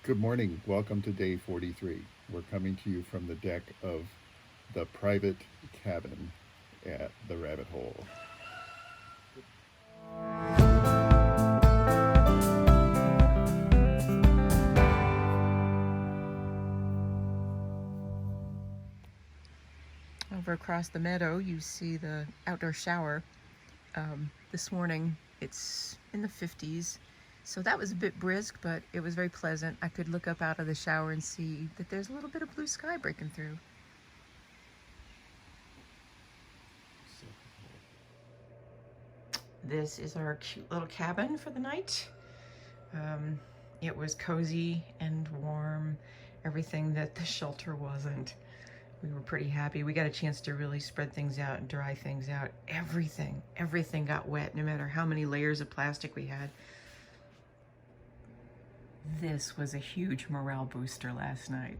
Good morning. Welcome to day 43. We're coming to you from the deck of the private cabin at the Rabbit Hole. Over across the meadow, you see the outdoor shower. This morning, it's in the 50s, so that was a bit brisk, but it was very pleasant. I could look up out of the shower and see that there's a little bit of blue sky breaking through. This is our cute little cabin for the night. It was cozy and warm, everything that the shelter wasn't. We were pretty happy. We got a chance to really spread things out and dry things out. Everything got wet, no matter how many layers of plastic we had. This was a huge morale booster last night.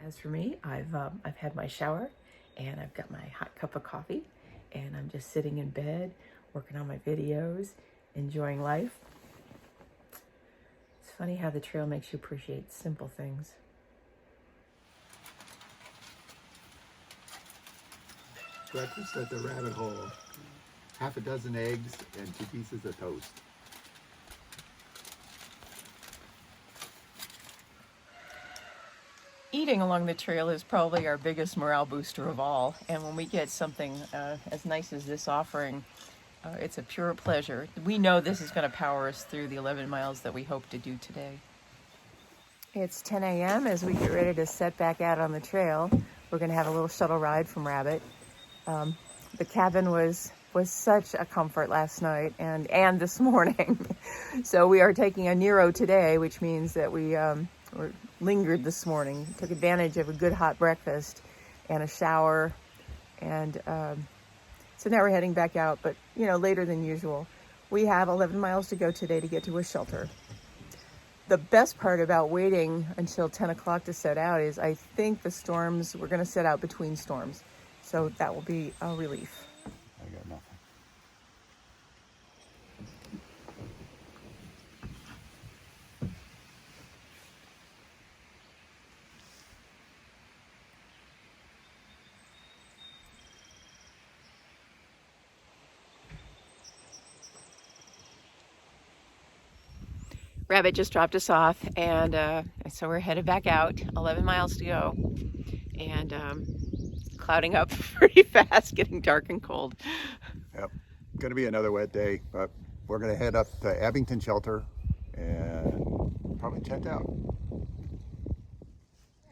As for me, I've had my shower and I've got my hot cup of coffee and I'm just sitting in bed, working on my videos, enjoying life. It's funny how the trail makes you appreciate simple things. Breakfast at the Rabbit Hole. Half a dozen eggs and 2 pieces of toast. Eating along the trail is probably our biggest morale booster of all, and when we get something as nice as this offering, it's a pure pleasure. We know this is going to power us through the 11 miles that we hope to do today. It's 10 a.m. as we get ready to set back out on the trail. We're going to have a little shuttle ride from Rabbit. The cabin was such a comfort last night and this morning. So we are taking a Nero today, which means that we lingered this morning, took advantage of a good hot breakfast and a shower, and so now we're heading back out, but later than usual. We have 11 miles to go today to get to a shelter. The best part about waiting until 10 o'clock to set out is I think we're going to set out between storms, so that will be a relief. I got nothing. Rabbit just dropped us off, and so we're headed back out. 11 miles to go, and clouding up pretty fast, getting dark and cold. Yep. Going to be another wet day, but we're going to head up to Abington Shelter and probably check out.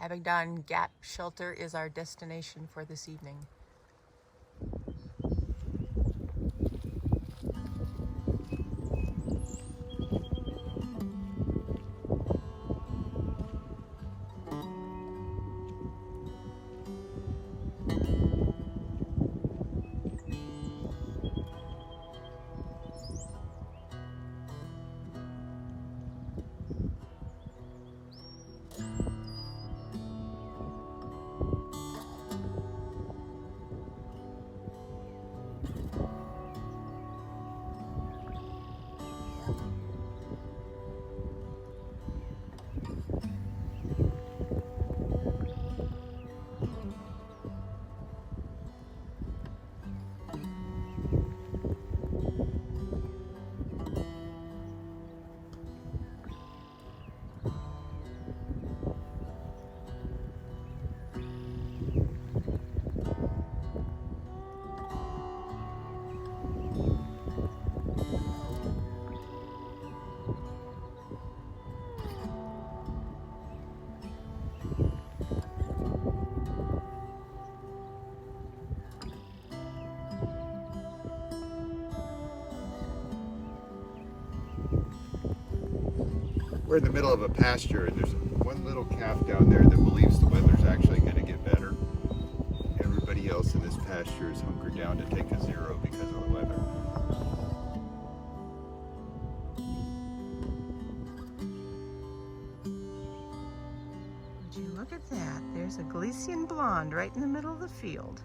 Abingdon Gap Shelter is our destination for this evening. We're in the middle of a pasture, and there's one little calf down there that believes the weather's actually going to get better. Everybody else in this pasture is hunkered down to take a zero because of the weather. Would you look at that? There's a Galician blonde right in the middle of the field.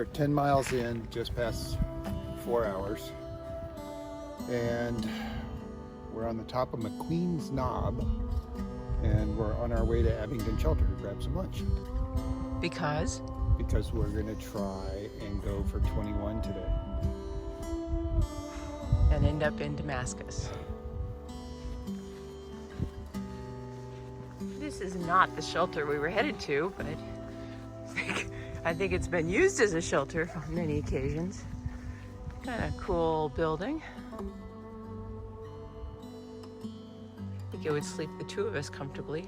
We're 10 miles in, just past 4 hours. And we're on the top of McQueen's Knob. And we're on our way to Abingdon Shelter to grab some lunch. Because? Because we're going to try and go for 21 today. And end up in Damascus. This is not the shelter we were headed to, but I think it's been used as a shelter on many occasions. Kind of cool building. I think it would sleep the two of us comfortably.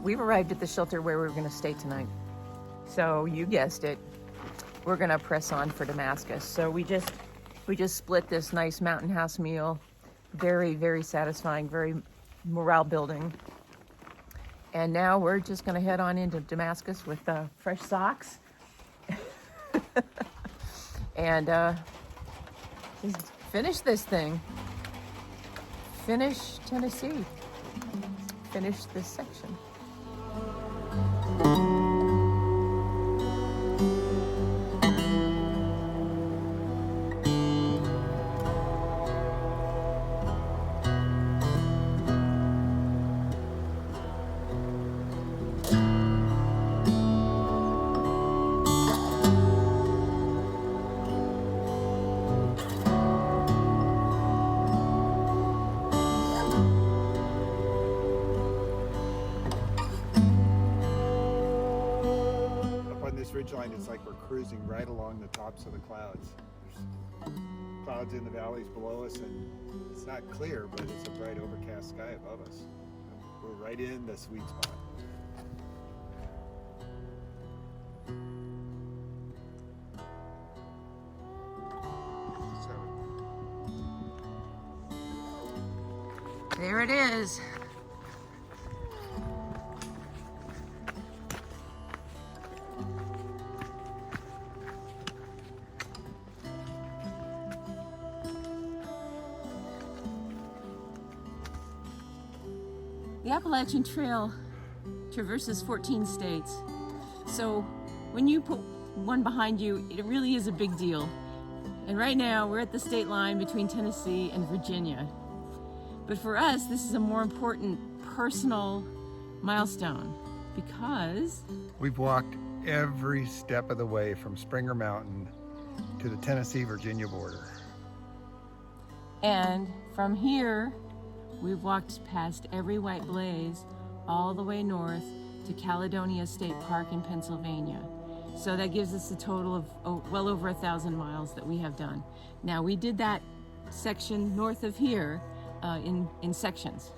We've arrived at the shelter where we're going to stay tonight. So you guessed it, we're going to press on for Damascus. So we just split this nice mountain house meal. Very, very satisfying, very morale building. And now we're just going to head on into Damascus with fresh socks. And just finish this thing. Finish Tennessee. Finish this section. Ridgeline, it's like we're cruising right along the tops of the clouds. There's clouds in the valleys below us, and it's not clear, but it's a bright overcast sky above us. We're right in the sweet spot. There it is. The Appalachian Trail traverses 14 states. So when you put one behind you, it really is a big deal. And right now we're at the state line between Tennessee and Virginia. But for us, this is a more important personal milestone because we've walked every step of the way from Springer Mountain to the Tennessee-Virginia border. And from here, we've walked past every white blaze all the way north to Caledonia State Park in Pennsylvania. So that gives us a total of well over 1,000 miles that we have done. Now we did that section north of here in sections.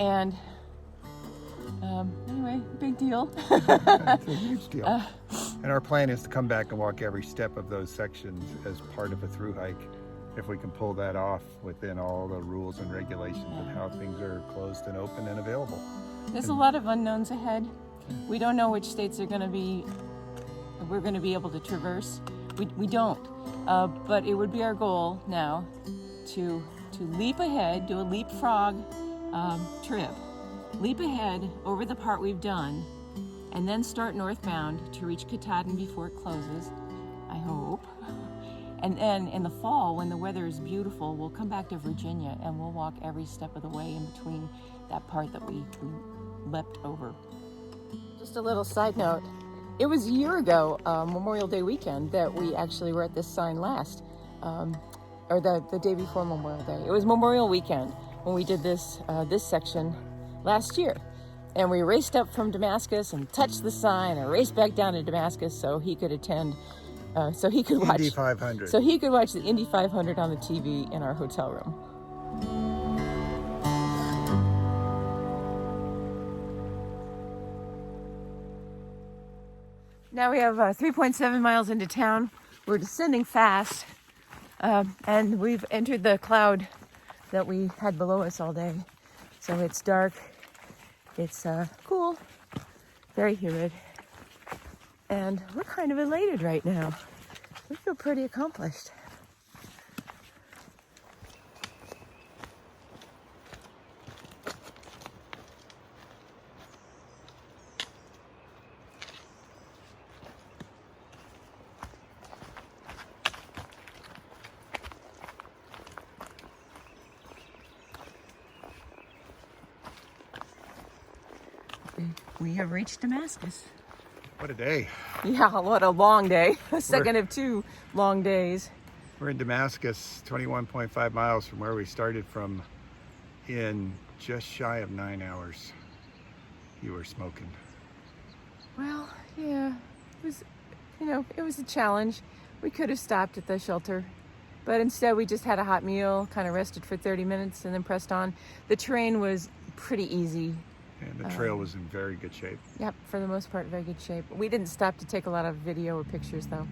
And anyway, big deal. It's a huge deal. And our plan is to come back and walk every step of those sections as part of a through hike, if we can pull that off within all the rules and regulations and how things are closed and open and available. There's a lot of unknowns ahead. We don't know which states we're going to be able to traverse. We don't. But it would be our goal now to leap ahead, do a leapfrog trip, leap ahead over the part we've done, and then start northbound to reach Katahdin before it closes, I hope. And then in the fall, when the weather is beautiful, we'll come back to Virginia and we'll walk every step of the way in between that part that we leapt over. Just a little side note, it was a year ago, Memorial Day weekend, that we actually were at this sign last, or the day before Memorial Day. It was Memorial Weekend when we did this section last year. And we raced up from Damascus and touched the sign and raced back down to Damascus so he could attend, so he could watch Indy 500. So he could watch the Indy 500 on the TV in our hotel room. Now we have 3.7 miles into town. We're descending fast, and we've entered the cloud that we had below us all day. So it's dark, it's cool, very humid, and we're kind of elated right now. We feel pretty accomplished. We have reached Damascus. What a day. Yeah, what a long day. A second of 2 long days. We're in Damascus, 21.5 miles from where we started from, in just shy of 9 hours. You were smoking. Well, yeah, it was a challenge. We could have stopped at the shelter, but instead we just had a hot meal, kind of rested for 30 minutes and then pressed on. The terrain was pretty easy. And the trail was in very good shape. Yep, for the most part, very good shape. We didn't stop to take a lot of video or pictures, though.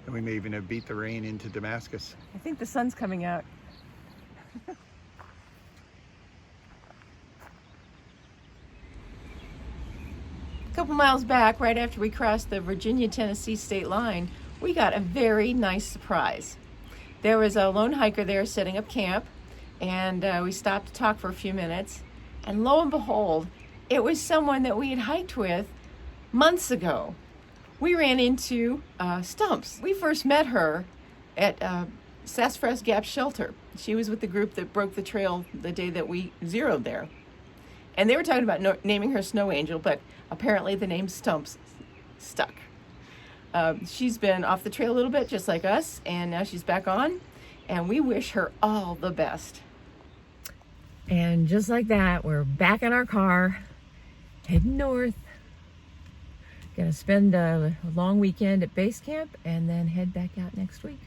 And we may even have beat the rain into Damascus. I think the sun's coming out. A couple miles back, right after we crossed the Virginia-Tennessee state line, we got a very nice surprise. There was a lone hiker there setting up camp, and we stopped to talk for a few minutes. And lo and behold, it was someone that we had hiked with months ago. We ran into Stumps. We first met her at Sassafras Gap Shelter. She was with the group that broke the trail the day that we zeroed there. And they were talking about naming her Snow Angel, but apparently the name Stumps stuck. She's been off the trail a little bit, just like us, and now she's back on, and we wish her all the best. And just like that, we're back in our car, heading north. Gonna spend a long weekend at base camp and then head back out next week.